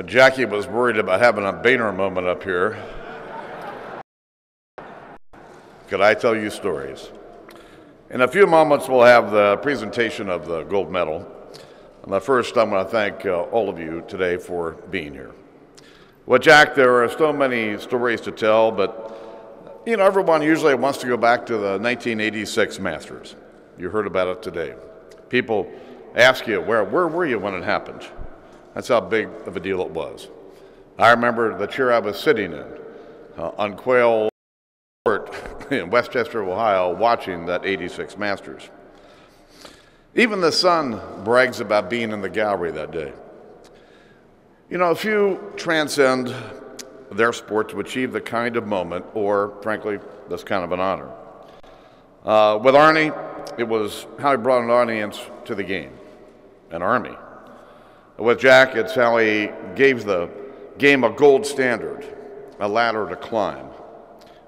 Jackie was worried about having a Boehner moment up here. Could I tell you stories? In a few moments, we'll have the presentation of the gold medal. But first, I'm going to thank all of you today for being here. Well, Jack, there are so many stories to tell, but you know, everyone usually wants to go back to the 1986 Masters. You heard about it today. People ask you, where were you when it happened? That's how big of a deal it was. I remember the chair I was sitting in on Quail Court in Westchester, Ohio, watching that 86 Masters. Even the Sun brags about being in the gallery that day. You know, few transcend their sport to achieve the kind of moment, or frankly, this kind of an honor. With Arnie, it was how he brought an audience to the game, an army. With Jack, it's how he gave the game a gold standard, a ladder to climb.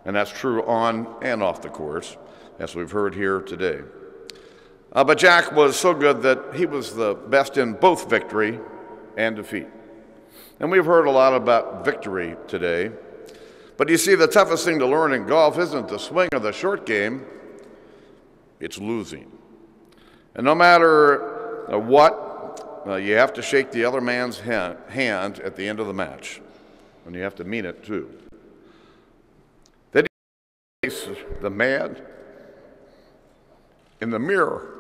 And that's true on and off the course, as we've heard here today. But Jack was so good that he was the best in both victory and defeat. And we've heard a lot about victory today. But you see, the toughest thing to learn in golf isn't the swing of the short game, it's losing. And no matter what, you have to shake the other man's hand at the end of the match. And you have to mean it, too. Then he faces the man in the mirror.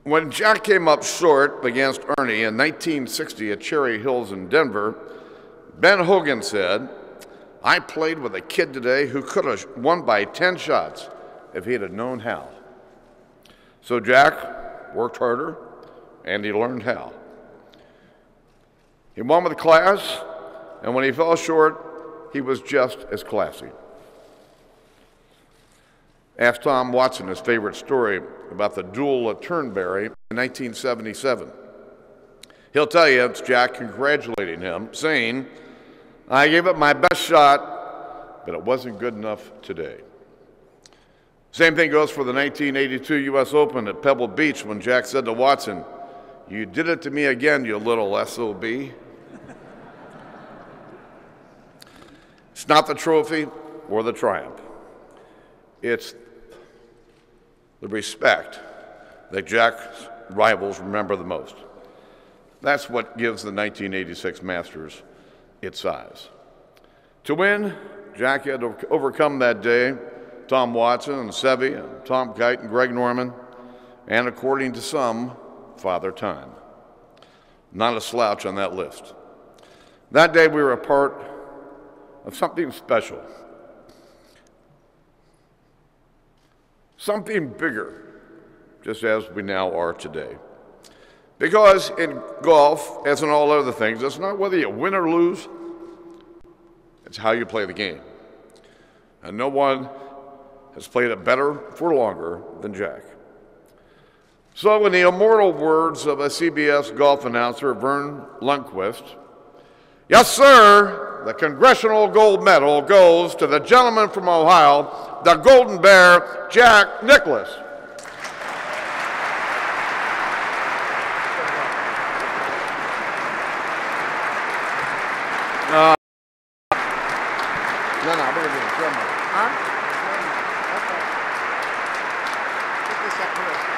When Jack came up short against Ernie in 1960 at Cherry Hills in Denver, Ben Hogan said, "I played with a kid today who could have won by 10 shots if he'd have known how." So Jack worked harder, and he learned how. He won with class, and when he fell short, he was just as classy. Ask Tom Watson his favorite story about the duel at Turnberry in 1977. He'll tell you it's Jack congratulating him, saying, "I gave it my best shot, but it wasn't good enough today." Same thing goes for the 1982 U.S. Open at Pebble Beach when Jack said to Watson, "You did it to me again, you little SOB." It's not the trophy or the triumph. It's the respect that Jack's rivals remember the most. That's what gives the 1986 Masters its size. To win, Jack had to overcome that day Tom Watson and Seve and Tom Kite and Greg Norman, and according to some, Father Time. Not a slouch on that list. That day we were a part of something special. Something bigger, just as we now are today. Because in golf, as in all other things, it's not whether you win or lose, it's how you play the game. And no one has played it better for longer than Jack. So in the immortal words of a CBS golf announcer, Vern Lundquist, "Yes, sir, the Congressional Gold Medal goes to the gentleman from Ohio, the Golden Bear, Jack Nicklaus." No, we're going to do it. Huh? Okay. Put this up here.